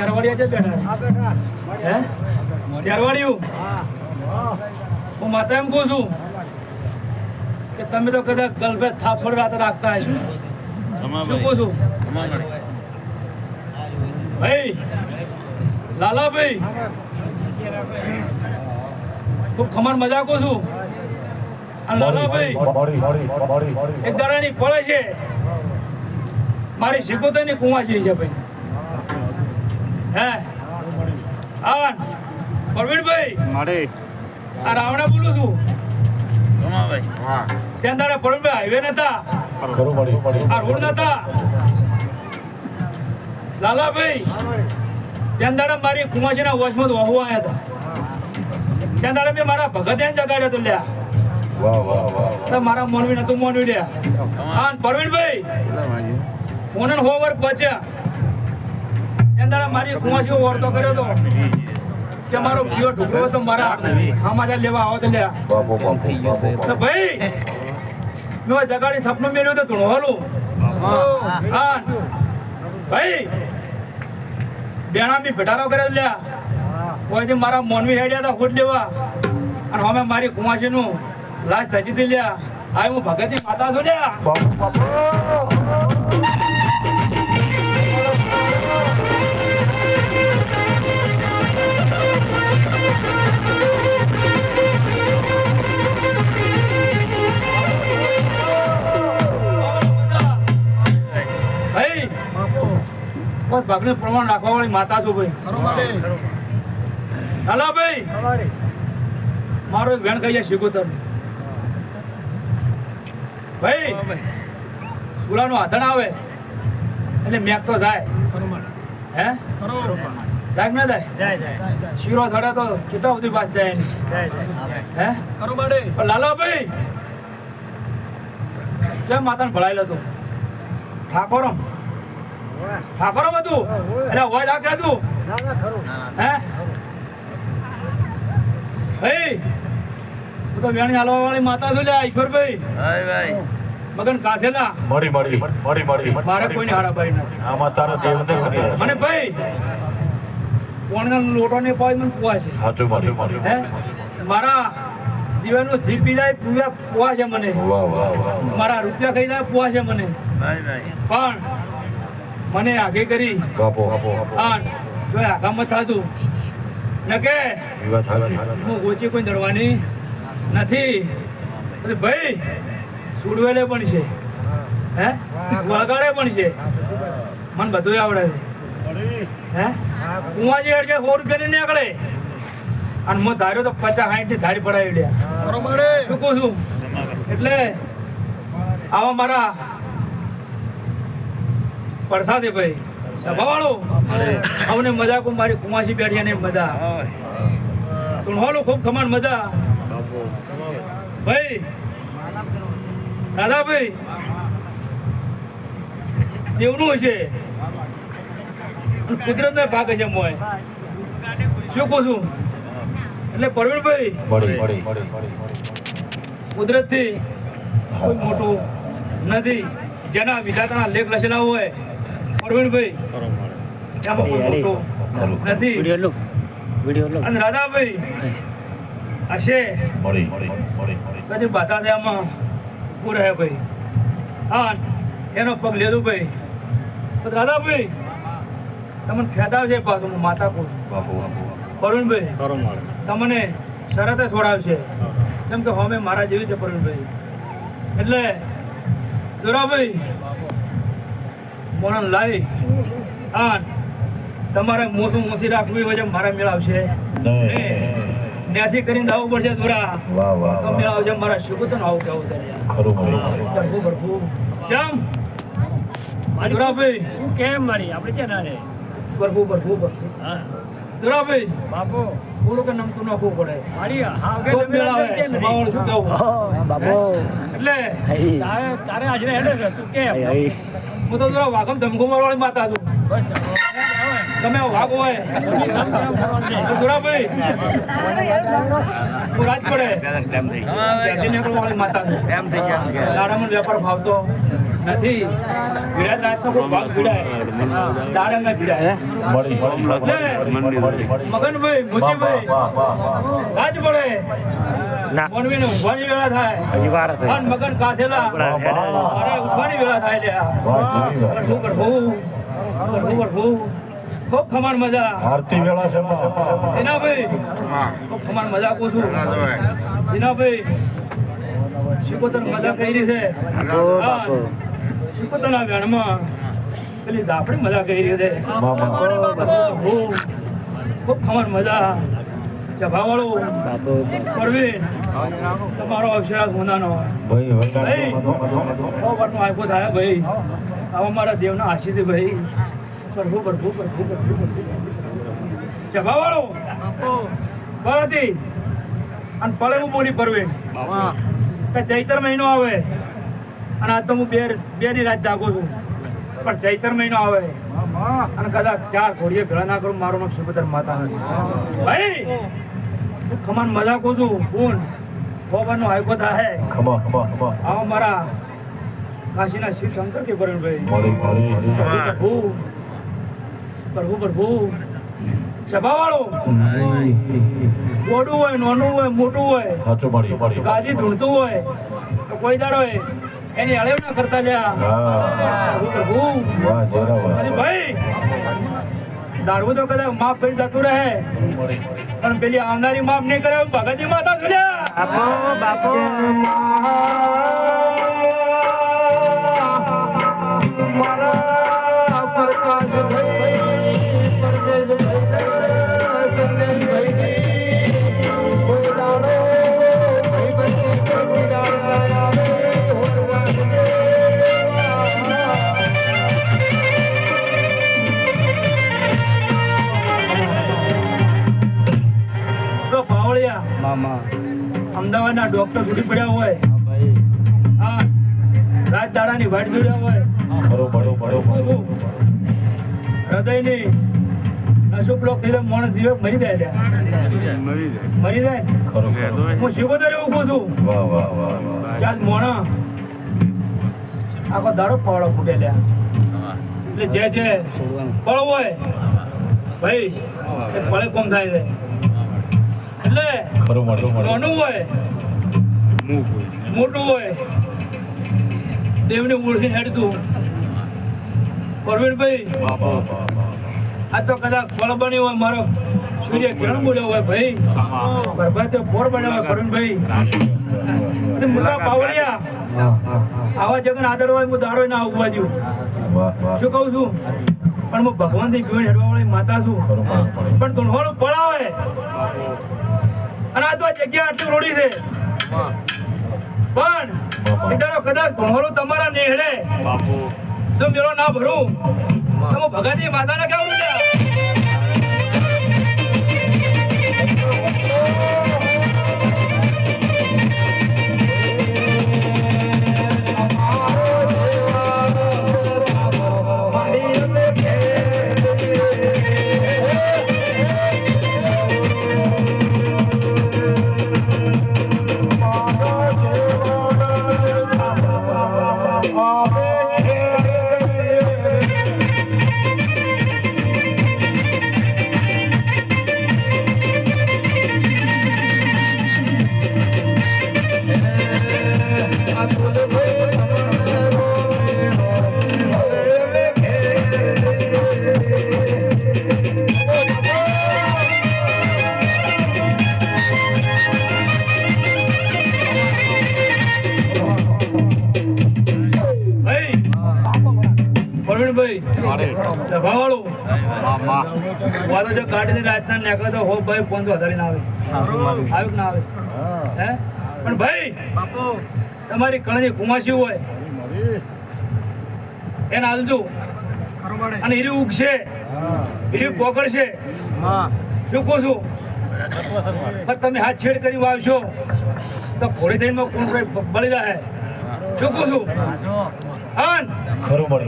ત્યારવાડિયા છે બેઠા હે ત્યારવાડિયું હું માતા એમ કહું છું કે તમે તો કદાચ ગલ્ફે થાપડ રાત રાખતા હશો શું કહું છું ભાઈ લાલાભાઈ ખૂબ ખમણ મજા કહું છું અને લાલાભાઈ એક દાડાની પડે છે મારી શિકોતરની કુવા જઈ છે ભાઈ હે આન પ્રવીણભાઈ આ રાવણા બોલું છું ત્યાં તારે પ્રવીણભાઈ હાઈવે નતા આ રોડ નતા લાલાભાઈ ત્યાં દાડે મારી કુમાજીના વોચમાં વહુ આવ્યા હતા ત્યાં દાડે મેં મારા ભગત ત્યાં જગાડ્યો હતો લ્યા મારા મોનવી નતું મોનવી લ્યા હા પ્રવીણભાઈ મોનન હોવર પહોંચ્યા ત્યાં દાડે મારી કુમાજીઓ વર્તો કર્યો હતો કે મારો પ્રિય ઢોકળો તો મારા સમાચાર લેવા આવો તો લ્યા ભાઈ મેં જગાડી સપનું મેળવ્યું તો ધૂણવાલું હા ભાઈ બેણામી ભેટારો કર્યો લ્યા કોઈથી મારા મોનવી હેડ્યા હતા ફૂટ લેવા અને અમે મારી કુમાસીનું લાજ ધજી દી લ્યા આ હું ભગતની માતા છું લ્યા ભાઈ બસ ભાગને પ્રમાણ રાખવા વાળી માતા છું ભાઈ હાલા ભાઈ મારો એક વેણ કહી જાય શિકોતર ભાઈ સુલાનું આધણ આવે એટલે મેક તો જાય હે જાય ના જાય શીરો થડે તો કેટલા બધી વાત જાય એની હે પણ લાલા ભાઈ કેમ માતાને ભળાયેલો હતો ઠાકોરમ હતું એટલે હોય રાખે તું હે ભાઈ હું તો વેણી હાલવા વાળી માતા છું લે ઈશ્વરભાઈ મગન કાસેલા મારે કોઈને હાડા ભાઈ નથી આમાં તારા દેવને મને ભાઈ કોણનો લોટો ને પાય મને પુવા છે સાચું હે મારા જીવનનો જીવ પી જાય પુવા છે મને મારા રૂપિયા ખાઈ જાય પુવા છે મને પણ મને આગે કરી હા જો આગામાં થાતું ન કે હું ઓછી કોઈ દડવાની નથી ભાઈ સુડવેલે પણ છે હે વળગાડે પણ છે મને બધું આવડે છે હે કુવાજી હેડ છે 100 રૂપિયાની નીકળે અને હું ધાર્યો તો 50-60 ની ધાડી પડાવી લ્યા શું કહું છું એટલે આવા મારા પરસાદે ભાઈ સભાવાળો અમને મજા કો મારી કુમાસી બેઠી ને મજા તુણહોલો ખૂબ ખમાન મજા ભાઈ દાદાભાઈ દેવનું હશે કુદરત નો ભાગ હશે મોય શું કહું છું એટલે પ્રવીણભાઈ કુદરત થી કોઈ મોટું નથી જેના વિધાતાના લેખ લખેલા હોય પ્રવીણભાઈ એમાં કોઈ મોટું નથી અને રાધાભાઈ હશે કદી બાધા થયામાં પૂર હે ભાઈ હા એનો પગ લેલું ભાઈ રાધાભાઈ તમને ફેદાવ છે પાછું હું માતા કહું પ્રવીણભાઈ તમને શરત છોડાવશે કેમ કે હવે મારા જેવી છે પ્રવીણભાઈ એટલે દોરાભાઈ મોણન લાવી હા તમારે મોસી રાખવી હોય મારા મેળાવશે ન્યાસી કરીને આવવું પડશે દોરા તો મેળાવશે મારા શિકોતર આવું કેવું છે ભરપૂર કેમ દોરાભાઈ કેમ મારી આપણે ક્યાં ના રે ભરપૂર દોરાભાઈ બાપુ પૂરું કે નમતું નાખવું પડે એટલે તારે આજે તું કે હું તો થોડા વાઘમ ધમકો મારવાળી માતા છું તમે વાઘ હોય દોરાભાઈ હું રાજ પડે વાળી માતા છું દાડામાં વેપાર ભાવતો નથી વિરાજ રાતનો કોઈ ભાગ ભીડાય દાડા ના ભીડાય મગનભાઈ મોચીભાઈ રાજ પડે મોનવી ને ઉભવાની વેળા થાય અને મગન કાસેલા અરે ઉઠવાની વેળા થાય ખૂબ ખમાન મજા આરતી વેળા છે એના ભાઈ ખૂબ ખમાન મજા કહું છું એના ભાઈ શિકોતર મજા કરી છે શિકોતરના વેણમાં પેલી દાપડી મજા કરી છે ખૂબ ખમાન મજા જભાવાળો પરવીન તમારો અક્ષરાજ હોનાનો ભાઈ આખો થાય ભાઈ આવા મારા દેવના આશીષ ભાઈ પ્રભુ પ્રભુ પ્રભુ પ્રભુ જભાવાળો બરાતી અને પળે હું બોલી પરવીન કે ચૈતર મહિનો આવે અને આજ તો હું બે ની રાત જાગું છું પણ ચૈતર મહિનો આવે અને કદાચ 4 ઘોડીએ ભેળા ના કરું મારું નામ સુભદ્ર માતા નથી ભાઈ ખમાન મજા કહું છું કોણ ભગવાનનો હાઈકો થાય આવો મારા કાશીના શિવ શંકર કે પરણભાઈ પ્રભુ પ્રભુ સભાવાળો મોટું હોય નાનું હોય મોટું હોય ગાદી ધૂણતું હોય તો કોઈ દાડો એની હળેવ ના કરતા લ્યા પ્રભુ અને ભાઈ દારૂ તો કદાચ માફ કરી જતું રહે પણ પેલી આવનારી માફ નહીં કરે ભગતજી માતા સુલ્યા બાપો મારા પ્રકાશ અમદાવાદના ડોક્ટર છૂટી પડ્યા હોય હા રાત દાડાની વાટ જોડ્યા હોય હૃદયની નસો બ્લોક થઈ જાય માણસ જીવે મરી જાય હું શીખોતર એવું કહું છું ત્યાં મોણા આખો દાડો પાવડો ફૂટે લ્યા એટલે જે પળો હોય ભાઈ એ પળે કોમ થાય છે એટલે નાનું હોય મોટું હોય દેવને ઓળખીને હેડતું પરવીનભાઈ આ તો કદાચ ફળ બન્યો હોય મારો સૂર્ય કિરણ બોલ્યો હોય ભાઈ ગર્ભાતે ફોર બન્યો હોય પરવીનભાઈ મોટા પાવડિયા આવા જગન આદર હોય હું દાડો ના ઉભા છું શું કહું છું પણ હું ભગવાનથી પીવન હેડવા વાળી માતા છું પણ ધૂણવાનું પડાવે અને આ તો જગ્યા આટલી રોડી છે પણ કદાચ ધોળો તમારા નેહડે જો મેળો ના ભરું તો હું ભગતજી માતાને કેવું તમારી કળની કુમાસી હોય એને હાલજો અને હીરી ઉગશે હીરી પોકળશે શું કહું છું તમે હાથ છેડ કરી વાવશો તો થોડી દેરમાં કોણ બળી જાય શું કહું છું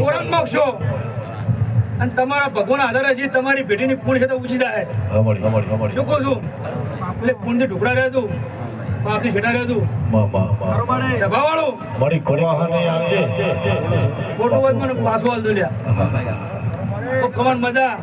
કોરણ મોકશો અને તમારા ભગવાન આધારે છે તમારી પેઢીની પૂર્ણ છે તો ઉછી જાય શું કહું છું એટલે પૂર્ણથી ઢુકડા રહેતું આપની છેટા રહેતું સભાવાળું મારી ખોવા નહીં આવજે ખોટું હોય મને પાછું હાલ દો લ્યા કમાન મજા